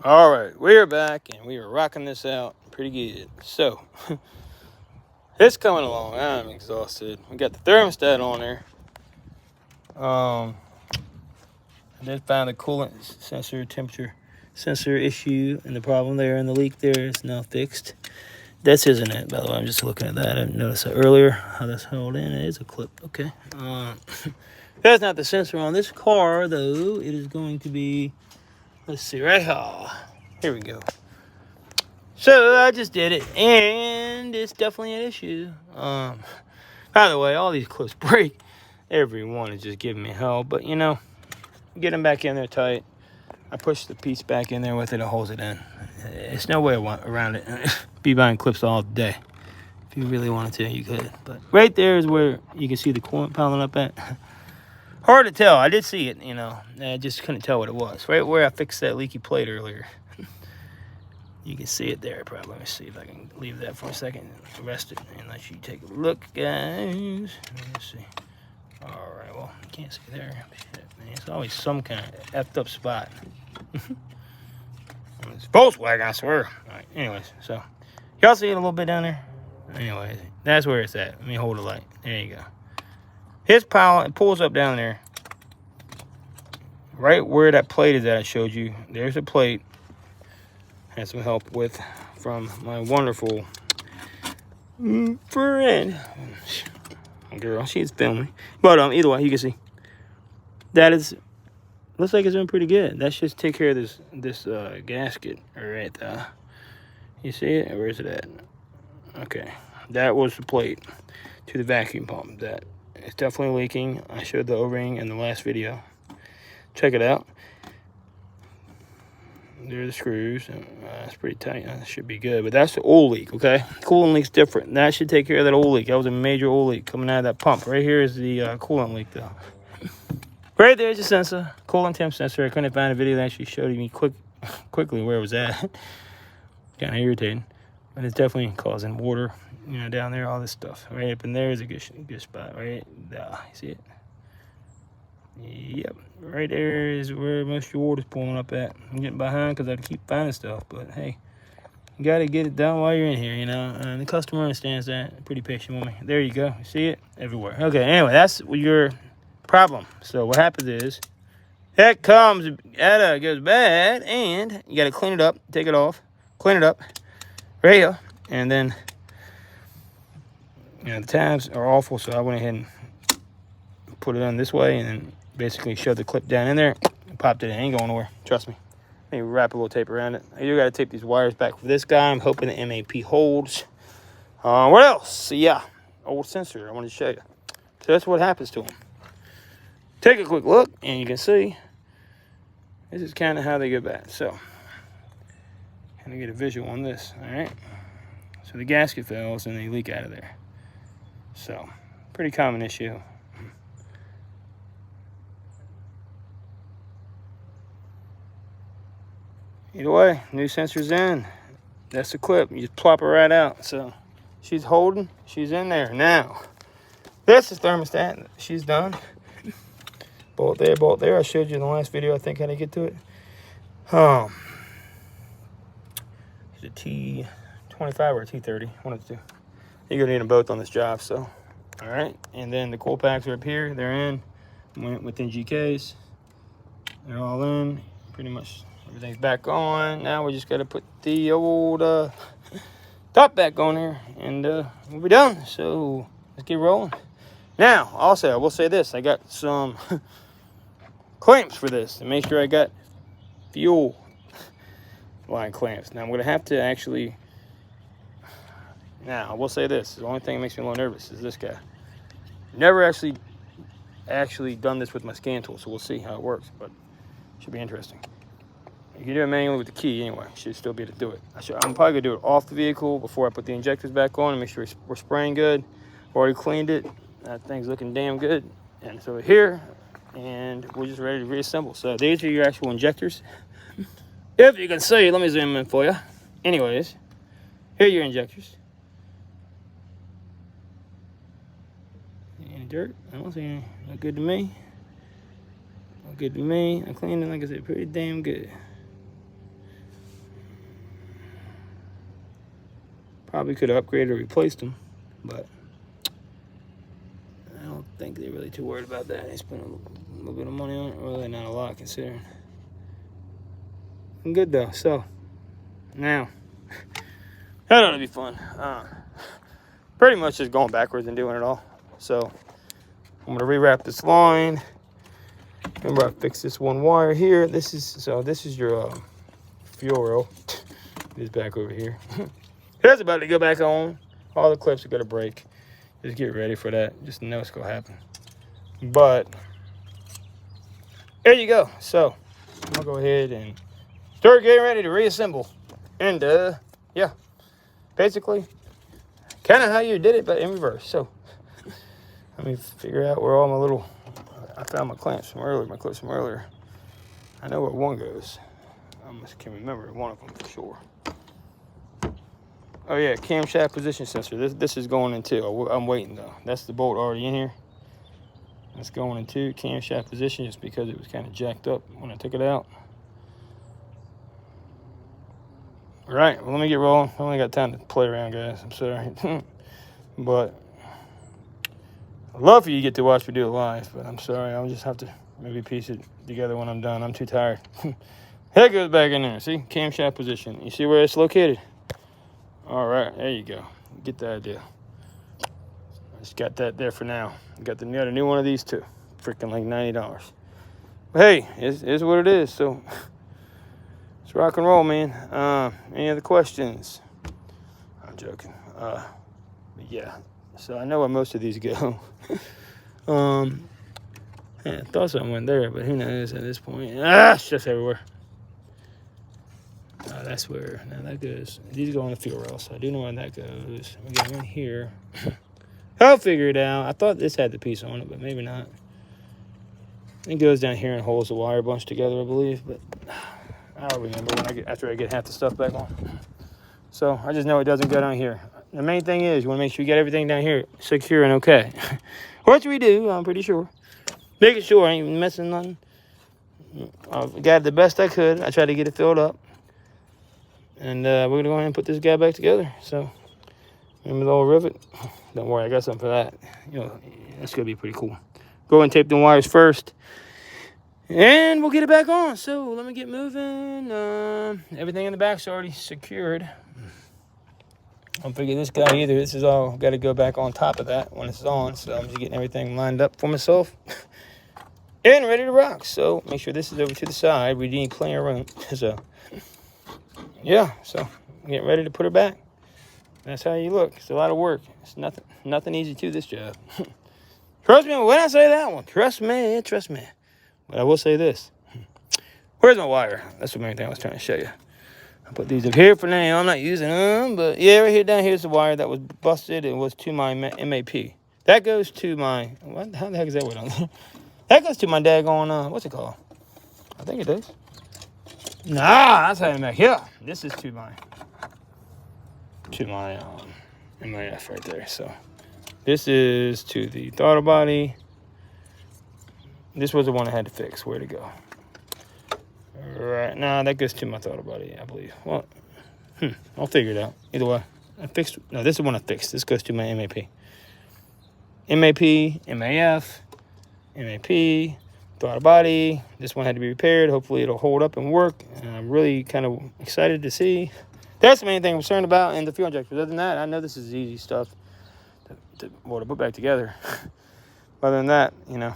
All right, we're back and we are rocking this out pretty good. So, it's coming along. I'm exhausted. We got the thermostat on there. I did find the coolant sensor temperature sensor issue and the problem there, and the leak there is now fixed. This isn't it, by the way. I'm just looking at that. I didn't notice that earlier how that's held in. It is a clip. Okay. That's not the sensor on this car, though. It is going to be, let's see, right here we go. So I just did it, and it's definitely an issue. By the way, all these clips break. Every one is just giving me hell, but you know, get them back in there tight. I push the piece back in there with it, it holds it in. It's no way around it. Be buying clips all day. If you really wanted to, you could. But right there is where you can see the coolant piling up at. Hard to tell. I did see it, you know. I just couldn't tell what it was. Right where I fixed that leaky plate earlier. You can see it there, probably. Let me see if I can leave that for a second and rest it and let you take a look, guys. Let's see. All right, well, you can't see there. Shit, man. It's always some kind of effed up spot. It's Volkswagen, I swear. All right, anyways, so y'all see it a little bit down there? Anyways, that's where it's at. Let me hold the light. There you go. His pile, it pulls up down there. Right where that plate is that I showed you. There's a plate. Had some help with from my wonderful friend. Girl, she's filming. But either way, you can see. That is, looks like it's doing pretty good. That should take care of this gasket right there. You see it? Where is it at? Okay. That was the plate to the vacuum pump. That it's definitely leaking. I showed the O-ring in the last video. Check it out. There's the screws. That's pretty tight. That should be good. But that's the oil leak, okay? Coolant leak's different. That should take care of that oil leak. That was a major oil leak coming out of that pump. Right here is the coolant leak, though. Right there's the sensor. Coolant temp sensor. I couldn't find a video that actually showed me quickly where it was at. Kind of irritating. But it's definitely causing water, you know, down there, all this stuff. Right up in there is a good spot. Right there. You see it? Yep, right there is where most of your water's pulling up at. I'm getting behind because I keep finding stuff, but hey, you got to get it done while you're in here, you know, and the customer understands that. Pretty patient with me. There you go. You see it? Everywhere. Okay, anyway, that's your problem. So what happens is, that comes, that goes bad, and you got to clean it up, take it off, clean it up, right here, and then, you know, the tabs are awful, so I went ahead and put it on this way, and then basically shoved the clip down in there and popped it in. It ain't going nowhere. Trust me. Maybe wrap a little tape around it. I do got to tape these wires back for this guy. I'm hoping the MAP holds. What else? So yeah, old sensor I wanted to show you. So that's what happens to them. Take a quick look, and you can see this is kind of how they go bad. So, kind of get a visual on this. All right. So the gasket fails, and they leak out of there. So, pretty common issue. Either way, new sensor's in. That's the clip. You just plop her right out. So she's holding. She's in there now. This is thermostat. She's done. Bolt there, bolt there. I showed you in the last video, I think, how to get to it. It's a T25 or a T30. One of the two. You're going to need them both on this job. So, all right. And then the coil packs are up here. They're in. Went within GKs. They're all in. Pretty much. Everything's back on. Now we just got to put the old top back on here, and we'll be done. So let's get rolling. Now, also, I will say this. I got some clamps for this to make sure I got fuel line clamps. Now, I'm going to have to actually... Now, I will say this. The only thing that makes me a little nervous is this guy. Never actually done this with my scan tool, so we'll see how it works, but it should be interesting. You can do it manually with the key anyway. You should still be able to do it. I'm probably going to do it off the vehicle before I put the injectors back on and make sure we're spraying good. Already cleaned it. That thing's looking damn good. And so here, and we're just ready to reassemble. So these are your actual injectors. If you can see, let me zoom in for you. Anyways, here are your injectors. Any dirt? I don't see any. Look good to me. Look good to me. I cleaned it, like I said, pretty damn good. Probably could have upgraded or replaced them, but I don't think they're really too worried about that. They spent a little bit of money on it. Really not a lot considering. I'm good though. So now that ought to be fun. Pretty much just going backwards and doing it all. So I'm gonna rewrap this line. Remember, I fixed this one wire here. This is your fuel roll. It's back over here. It's about to go back on. All the clips are gonna break. Just get ready for that. Just know it's gonna happen. But there you go. So I'm gonna go ahead and start getting ready to reassemble. And yeah, basically kind of how you did it, but in reverse. So let me figure out where all my little, I found my clamps from earlier, my clips from earlier. I know where one goes. I just can't remember one of them for sure. Oh yeah, camshaft position sensor. This is going in too. I'm waiting though. That's the bolt already in here. That's going into camshaft position just because it was kind of jacked up when I took it out. All right, well, let me get rolling. I only got time to play around, guys. I'm sorry. But I'd love for you to get to watch me do it live, but I'm sorry. I'll just have to maybe piece it together when I'm done. I'm too tired. Head goes back in there. See? Camshaft position. You see where it's located? All right, there you go. Get the idea. I just got that there for now. Got the new one of these too. Freaking like $90. But hey, it's what it is. So it's rock and roll, man. Any other questions? I'm joking. But yeah. So I know where most of these go. Yeah, I thought something went there, but who knows at this point. It's just everywhere. That's where, now that goes. These go on the fuel rail, so I do know where that goes. We got one here. I'll figure it out. I thought this had the piece on it, but maybe not. It goes down here and holds the wire bunch together, I believe, but I'll remember after I get half the stuff back on. So I just know it doesn't go down here. The main thing is you want to make sure you get everything down here secure and okay. Which we do, I'm pretty sure. Making sure I ain't missing nothing. I got it the best I could. I tried to get it filled up. And we're going to go ahead and put this guy back together. So, remember the old rivet? Don't worry, I got something for that. You know, it's going to be pretty cool. Go ahead and tape the wires first. And we'll get it back on. So, let me get moving. Everything in the back's already secured. I don't figure this guy either. This is all got to go back on top of that when it's on. So, I'm just getting everything lined up for myself. And ready to rock. So, make sure this is over to the side. We need plenty of room. So, yeah, so getting ready to put her back. That's how you look. It's a lot of work. It's nothing easy to this job. Trust me when I say that one. Trust me. But I will say this. Where's my wire? That's the main thing I was trying to show you. I put these up here for now. I'm not using them, but yeah, right here down here's the wire that was busted. It was to my MAP. That goes to my, how the heck is that word on there? That goes to my daggone, what's it called? I think it does. Nah, that's how I'm back here. This is to my MAF right there. So this is to the throttle body. This was the one I had to fix. Where'd it go? Right now, that goes to my throttle body, I believe. Well, I'll figure it out. Either way, this is the one I fixed. This goes to my MAP. MAF, throttle body. This one had to be repaired. Hopefully it'll hold up and work. And I'm really kind of excited to see. That's the main thing I'm concerned about in the fuel injectors. Other than that, I know this is easy stuff to put back together. Other than that, you know,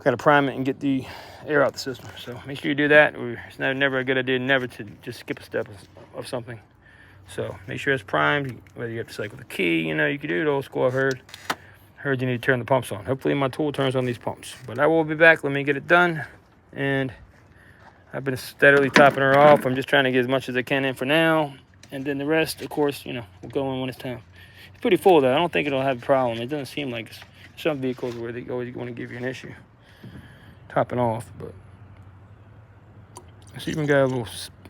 got to prime it and get the air out the system. So make sure you do that. It's never a good idea never to just skip a step of something. So make sure it's primed. Whether you have to cycle the key, you know, you can do it old school. I've heard you need to turn the pumps on. Hopefully my tool turns on these pumps. But I will be back. Let me get it done. And I've been steadily topping her off. I'm just trying to get as much as I can in for now. And then the rest, of course, you know, will go in when it's time. It's pretty full, though. I don't think it'll have a problem. It doesn't seem like some vehicles where they always want to give you an issue topping off. But it's even got a little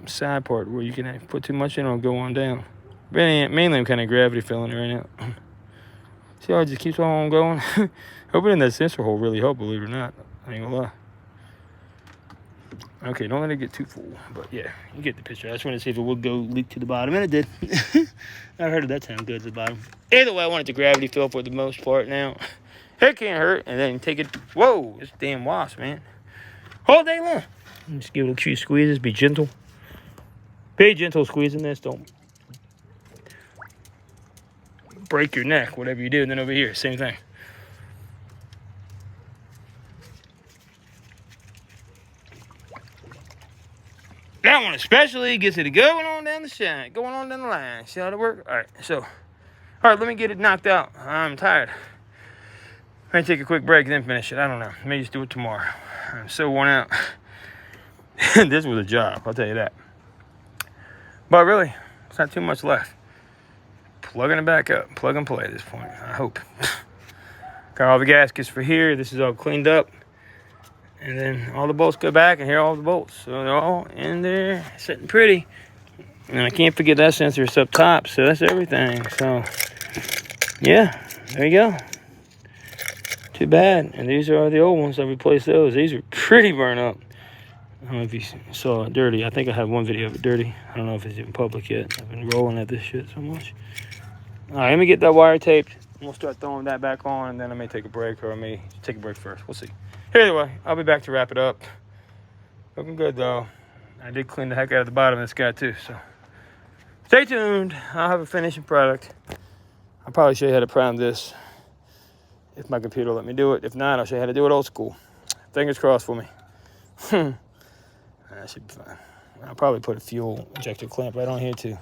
side part where you can put too much in and it'll go on down. But mainly I'm kind of gravity filling it right now. See how it just keeps on going? Opening that sensor hole really helped, believe it or not. I ain't gonna lie. Okay, don't let it get too full. But yeah, you get the picture. I just wanted to see if it would go leak to the bottom, and it did. I heard it that time good to the bottom. Either way, I want it to gravity fill for the most part now. It can't hurt. And then take it. Whoa, this damn wasp, man. All day long. Just give it a few squeezes. Be gentle. Be gentle squeezing this. Don't break your neck, whatever you do. And then over here, same thing. That one especially gets it going on down the shine, going on down the line. See how that works? All right, let me get it knocked out. I'm tired. I may take a quick break and then finish it. I don't know. I may just do it tomorrow. I'm so worn out. This was a job, I'll tell you that. But really, it's not too much left. Plugging it back up. Plug and play at this point, I hope. Got all the gaskets for here. This is all cleaned up. And then all the bolts go back, and here are all the bolts. So they're all in there, sitting pretty. And I can't forget that sensor is up top, so that's everything. So, yeah, there you go. Too bad. And these are the old ones. I replaced those. These are pretty burned up. I don't know if you saw it dirty. I think I have one video of it dirty. I don't know if it's even public yet. I've been rolling at this shit so much. All right, let me get that wire taped. We'll start throwing that back on, and then I may take a break, or I may take a break first. We'll see. Either way, I'll be back to wrap it up. Looking good, though. I did clean the heck out of the bottom of this guy, too. So stay tuned. I'll have a finishing product. I'll probably show you how to prime this if my computer will let me do it. If not, I'll show you how to do it old school. Fingers crossed for me. That should be fine. I'll probably put a fuel injector clamp right on here, too.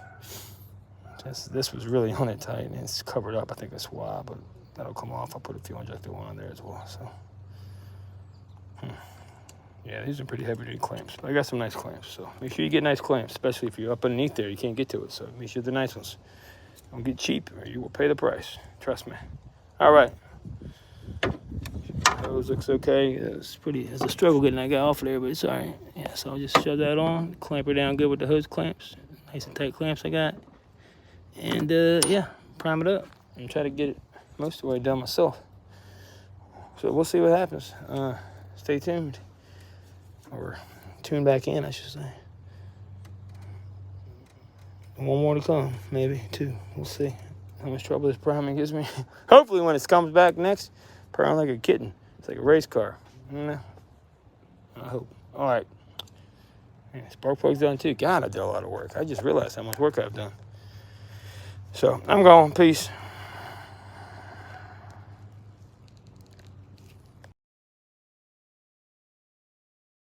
This was really on it tight, and it's covered up. I think that's why, but that'll come off. I'll put a fuel injector one on there as well, so... Yeah, these are pretty heavy-duty clamps, but I got some nice clamps, so make sure you get nice clamps, especially if you're up underneath there. You can't get to it, so make sure they're nice ones. Don't get cheap, or you will pay the price. Trust me. All right. Hose looks okay. It's a struggle getting that guy off of there, but it's all right. Yeah, so I'll just shove that on, clamp her down good with the hose clamps. Nice and tight clamps I got. And, yeah, prime it up and try to get it most of the way done myself. So we'll see what happens. Stay tuned. Or tune back in, I should say. One more to come, maybe two. We'll see how much trouble this priming gives me. Hopefully when it comes back next, prime like a kitten. It's like a race car. You know? I hope. All right. Yeah, spark plug's done too. God, I did a lot of work. I just realized how much work I've done. So I'm going. Peace.